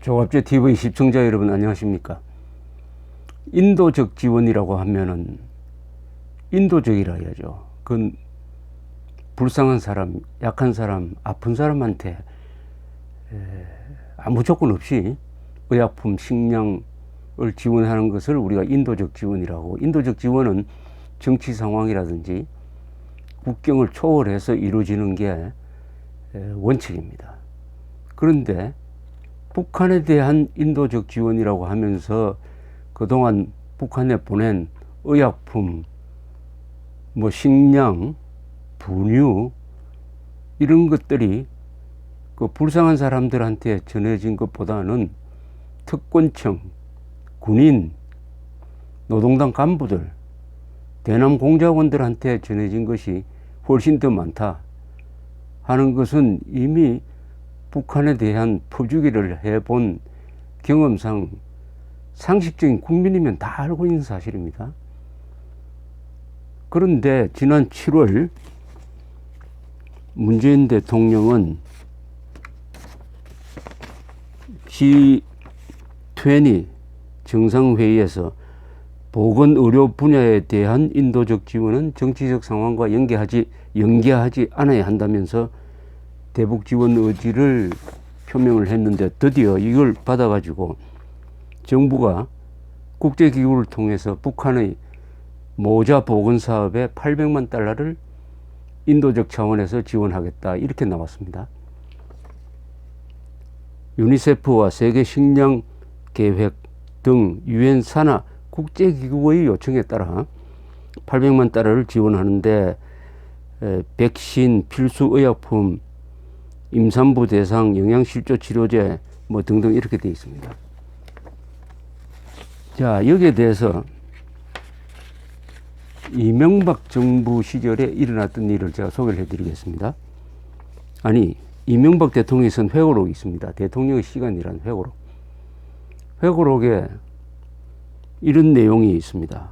조갑제 TV 시청자 여러분 안녕하십니까? 인도적 지원이라고 하면은 인도적이라 해야죠. 그건 불쌍한 사람, 약한 사람, 아픈 사람한테 아무 조건 없이 의약품, 식량을 지원하는 것을 우리가 인도적 지원이라고. 인도적 지원은 정치 상황이라든지 국경을 초월해서 이루어지는 게 원칙입니다. 그런데 북한에 대한 인도적 지원이라고 하면서 그동안 북한에 보낸 의약품, 식량, 분유 이런 것들이 그 불쌍한 사람들한테 전해진 것보다는 특권층, 군인, 노동당 간부들, 대남 공작원들한테 전해진 것이 훨씬 더 많다 하는 것은 이미 북한에 대한 퍼주기를 해본 경험상 상식적인 국민이면 다 알고 있는 사실입니다. 그런데 지난 7월 문재인 대통령은 G20 정상회의에서 보건의료 분야에 대한 인도적 지원은 정치적 상황과 연계하지 않아야 한다면서 대북 지원 의지를 표명을 했는데 드디어 이걸 받아가지고 정부가 국제기구를 통해서 북한의 모자 보건 사업에 800만 달러를 인도적 차원에서 지원하겠다 이렇게 나왔습니다. 유니세프와 세계식량계획 등 유엔 산하 국제기구의 요청에 따라 800만 달러를 지원하는데 백신, 필수의약품, 임산부 대상, 영양실조 치료제 등등 이렇게 되어 있습니다. 자, 여기에 대해서 이명박 정부 시절에 일어났던 일을 제가 소개를 해드리겠습니다. 아니, 이명박 대통령이 쓴 회고록이 있습니다. 대통령의 시간이라는 회고록. 회고록에 이런 내용이 있습니다.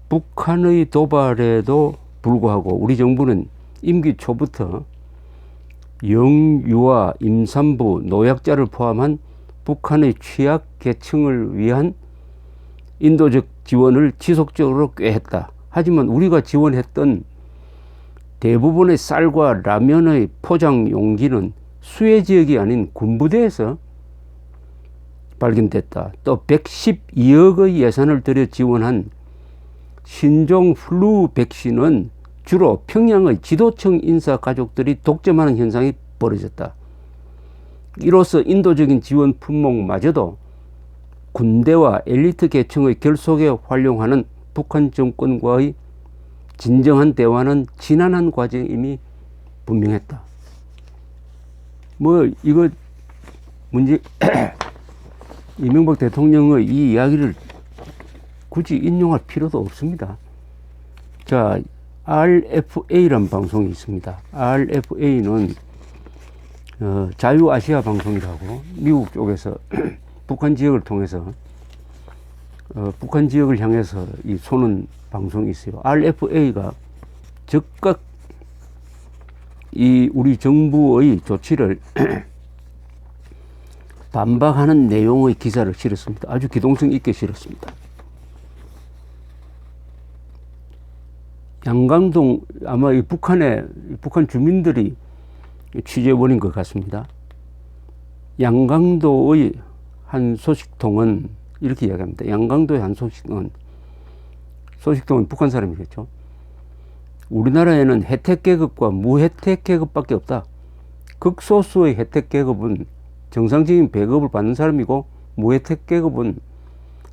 북한의 도발에도 불구하고 우리 정부는 임기 초부터 영유아, 임산부, 노약자를 포함한 북한의 취약 계층을 위한 인도적 지원을 지속적으로 꽤 했다. 하지만 우리가 지원했던 대부분의 쌀과 라면의 포장 용기는 수혜 지역이 아닌 군부대에서 발견됐다. 또 112억의 예산을 들여 지원한 신종 플루 백신은 주로 평양의 지도층 인사 가족들이 독점하는 현상이 벌어졌다. 이로써 인도적인 지원 품목마저도 군대와 엘리트 계층의 결속에 활용하는 북한 정권과의 진정한 대화는 지난한 과정임이 분명했다. 이거 이명박 대통령의 이 이야기를 굳이 인용할 필요도 없습니다. 자, RFA라는 방송이 있습니다. RFA는 자유아시아 방송이라고 미국 쪽에서 북한 지역을 통해서 북한 지역을 향해서 이 쏘는 방송이 있어요. RFA가 즉각 이 우리 정부의 조치를 반박하는 내용의 기사를 실었습니다. 아주 기동성 있게 실었습니다. 양강동 아마 북한 주민들이 취재원인 것 같습니다. 양강도의 한 소식통은 이렇게 이야기합니다. 양강도의 한 소식통은 북한 사람이겠죠. 우리나라에는 혜택 계급과 무혜택 계급밖에 없다. 극소수의 혜택 계급은 정상적인 배급을 받는 사람이고 무혜택 계급은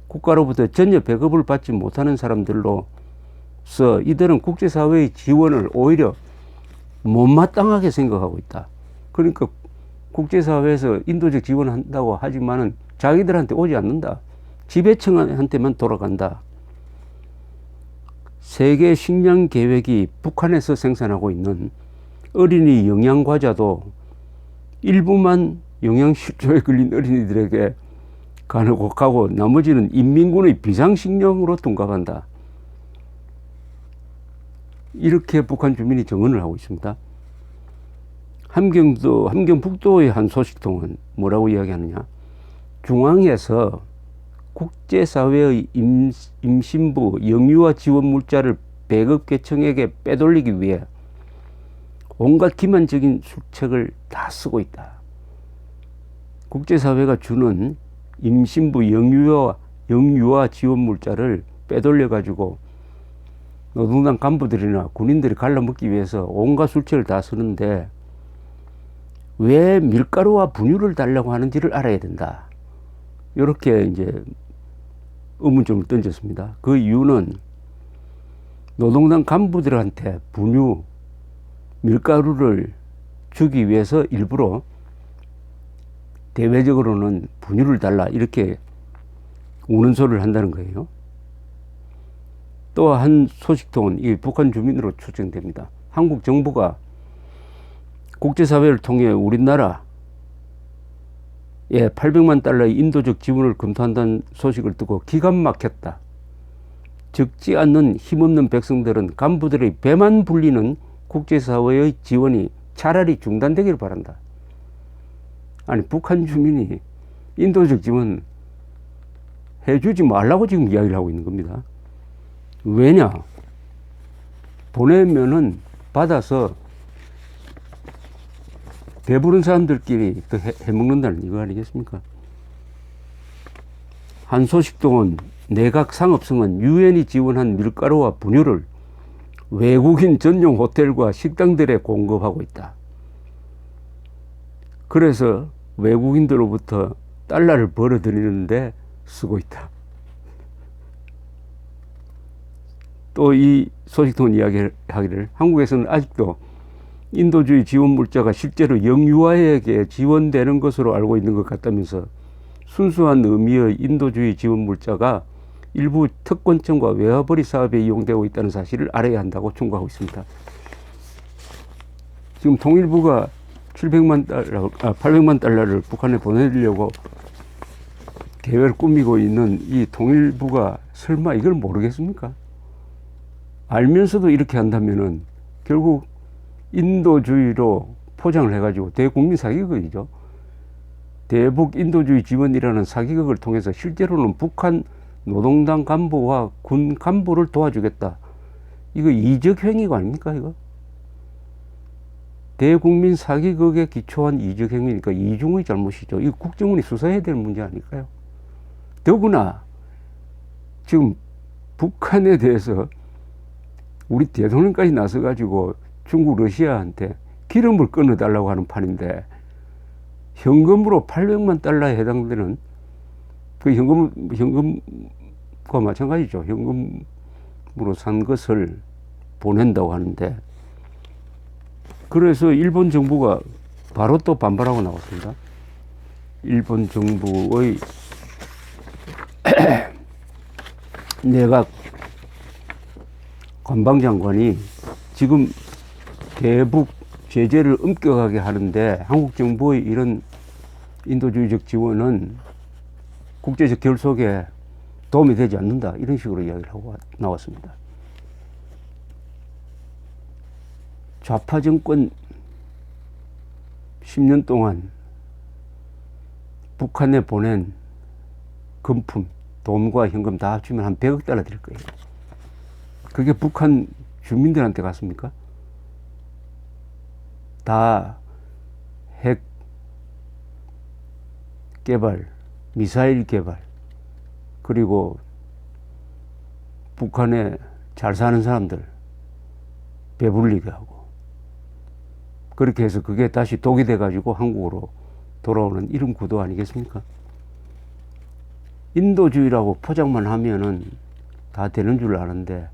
국가로부터 전혀 배급을 받지 못하는 사람들로서 이들은 국제사회의 지원을 오히려 못마땅하게 생각하고 있다. 그러니까 국제사회에서 인도적 지원한다고 하지만은 자기들한테 오지 않는다. 지배층한테만 돌아간다. 세계 식량 계획이 북한에서 생산하고 있는 어린이 영양과자도 일부만 영양실조에 걸린 어린이들에게 가고 나머지는 인민군의 비상식량으로 둔갑한다. 이렇게 북한 주민이 증언을 하고 있습니다. 함경북도의 한 소식통은 뭐라고 이야기하느냐. 중앙에서 국제사회의 임신부 영유아 지원 물자를 배급계청에게 빼돌리기 위해 온갖 기만적인 수책을 다 쓰고 있다. 국제사회가 주는 임신부 영유아 지원 물자를 빼돌려가지고 노동당 간부들이나 군인들이 갈라먹기 위해서 온갖 술책을 다 쓰는데 왜 밀가루와 분유를 달라고 하는지를 알아야 된다. 이렇게 이제 의문점을 던졌습니다. 그 이유는 노동당 간부들한테 분유, 밀가루를 주기 위해서 일부러 대외적으로는 분유를 달라 이렇게 우는 소리를 한다는 거예요. 또 한 소식통은 이 북한 주민으로 추정됩니다. 한국 정부가 국제사회를 통해 우리나라에 800만 달러의 인도적 지원을 검토한다는 소식을 듣고 기가 막혔다. 적지 않는 힘없는 백성들은 간부들의 배만 불리는 국제사회의 지원이 차라리 중단되기를 바란다. 아니 북한 주민이 인도적 지원 해주지 말라고 지금 이야기를 하고 있는 겁니다. 왜냐? 보내면은 받아서 배부른 사람들끼리 또 해먹는다는 이거 아니겠습니까? 한 소식통은 내각 상업성은 유엔이 지원한 밀가루와 분유를 외국인 전용 호텔과 식당들에 공급하고 있다. 그래서 외국인들로부터 달러를 벌어들이는데 쓰고 있다. 또 이 소식통은 이야기하기를 한국에서는 아직도 인도주의 지원 물자가 실제로 영유아에게 지원되는 것으로 알고 있는 것 같다면서 순수한 의미의 인도주의 지원 물자가 일부 특권층과 외화벌이 사업에 이용되고 있다는 사실을 알아야 한다고 충고하고 있습니다. 지금 통일부가 800만 달러를 북한에 보내려고 계획을 꾸미고 있는 이 통일부가 설마 이걸 모르겠습니까? 알면서도 이렇게 한다면은 결국 인도주의로 포장을 해가지고 대국민 사기극이죠. 대북 인도주의 지원이라는 사기극을 통해서 실제로는 북한 노동당 간부와 군 간부를 도와주겠다. 이거 이적 행위가 아닙니까, 이거? 대국민 사기극에 기초한 이적 행위니까 이중의 잘못이죠. 이거 국정원이 수사해야 될 문제 아닐까요? 더구나 지금 북한에 대해서 우리 대통령까지 나서가지고 중국 러시아한테 기름을 끊어달라고 하는 판인데 현금으로 800만 달러에 해당되는 그 현금과 마찬가지죠. 현금으로 산 것을 보낸다고 하는데 그래서 일본 정부가 바로 또 반발하고 나왔습니다. 일본 정부의 내각 관방장관이 지금 대북 제재를 엄격하게 하는데 한국 정부의 이런 인도주의적 지원은 국제적 결속에 도움이 되지 않는다. 이런 식으로 이야기를 하고 나왔습니다. 좌파 정권 10년 동안 북한에 보낸 금품, 돈과 현금 다 합치면 한 100억 달러 될 거예요. 그게 북한 주민들한테 갔습니까? 다 핵 개발, 미사일 개발, 그리고 북한에 잘 사는 사람들 배불리게 하고 그렇게 해서 그게 다시 독이 돼가지고 한국으로 돌아오는 이런 구도 아니겠습니까? 인도주의라고 포장만 하면은 다 되는 줄 아는데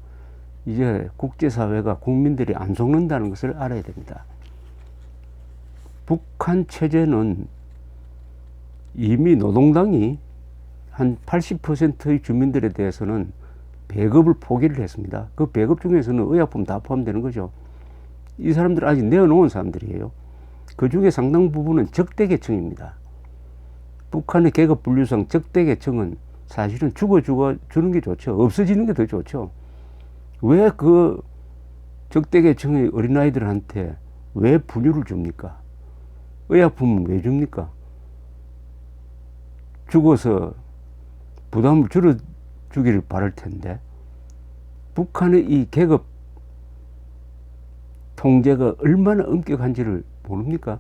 이제 국제사회가 국민들이 안 속는다는 것을 알아야 됩니다. 북한 체제는 이미 노동당이 한 80%의 주민들에 대해서는 배급을 포기를 했습니다. 그 배급 중에서는 의약품 다 포함되는 거죠. 이 사람들은 아직 내어놓은 사람들이에요. 그 중에 상당 부분은 적대계층입니다. 북한의 계급 분류상 적대계층은 사실은 죽어주는 게 좋죠. 없어지는 게 더 좋죠. 왜 그 적대계층의 어린아이들한테 왜 분유를 줍니까? 의약품은 왜 줍니까? 죽어서 부담을 줄여주기를 바랄 텐데, 북한의 이 계급 통제가 얼마나 엄격한지를 모릅니까?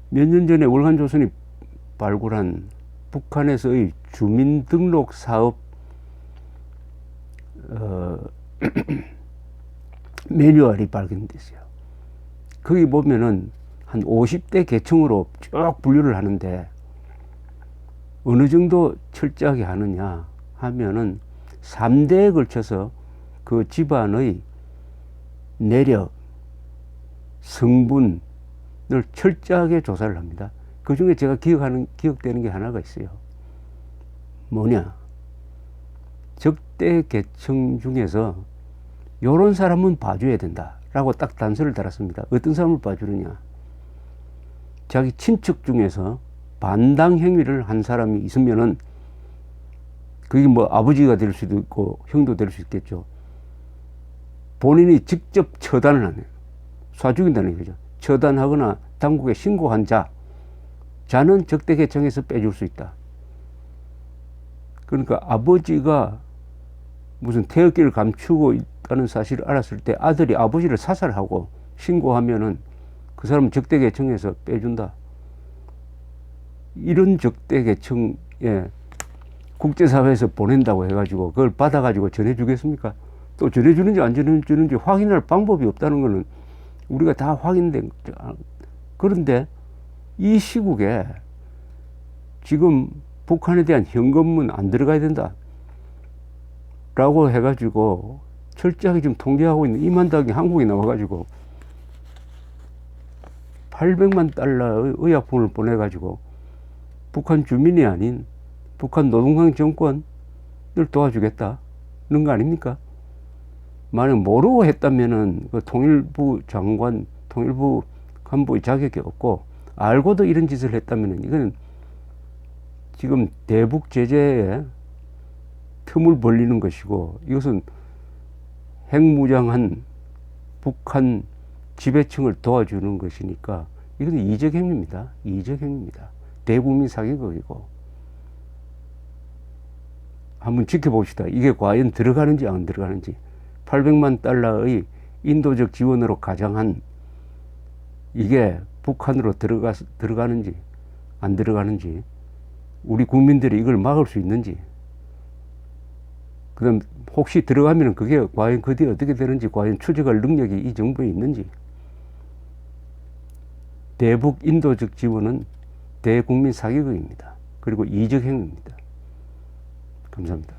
몇 년 전에 월간조선이 발굴한 북한에서의 주민등록 사업 매뉴얼이 발견됐어요. 거기 보면은 한 50대 계층으로 쭉 분류를 하는데, 어느 정도 철저하게 하느냐 하면은 3대에 걸쳐서 그 집안의 내력, 성분을 철저하게 조사를 합니다. 그 중에 제가 기억되는 게 하나가 있어요. 뭐냐? 적대 계층 중에서 요런 사람은 봐줘야 된다라고 딱 단서를 달았습니다. 어떤 사람을 봐주느냐? 자기 친척 중에서 반당 행위를 한 사람이 있으면은, 그게 뭐 아버지가 될 수도 있고 형도 될 수 있겠죠. 본인이 직접 처단을 하네요. 쏴 죽인다는 거죠. 처단하거나 당국에 신고한 자는 적대 계층에서 빼줄 수 있다. 그러니까 아버지가 무슨 태극기를 감추고 있다는 사실을 알았을 때 아들이 아버지를 사살하고 신고하면은 그 사람은 적대 계층에서 빼준다. 이런 적대 계층에 국제사회에서 보낸다고 해가지고 그걸 받아가지고 전해주겠습니까? 또 전해주는지 안 전해주는지 확인할 방법이 없다는 거는 우리가 다 확인된 거죠. 그런데 이 시국에 지금 북한에 대한 현금은 안 들어가야 된다 라고 해가지고 철저하게 지금 통제하고 있는 이만닭이 한국에 나와가지고 800만 달러의 의약품을 보내가지고 북한 주민이 아닌 북한 노동당 정권을 도와주겠다는 거 아닙니까? 만약 모르고 했다면은 그 통일부 장관, 통일부 간부의 자격이 없고, 알고도 이런 짓을 했다면은 이거는 지금 대북 제재에 틈을 벌리는 것이고, 이것은 핵무장한 북한 지배층을 도와주는 것이니까 이건 이적 행위입니다. 이적 행위입니다. 대국민 사기극이고, 한번 지켜봅시다. 이게 과연 들어가는지 안 들어가는지. 800만 달러의 인도적 지원으로 가장한 이게 북한으로 들어가는지 안 들어가는지, 우리 국민들이 이걸 막을 수 있는지, 그다음 혹시 들어가면 그게 과연 그 뒤에 어떻게 되는지, 과연 추적할 능력이 이 정부에 있는지. 대북 인도적 지원은 대국민 사기극입니다. 그리고 이적 행위입니다. 감사합니다.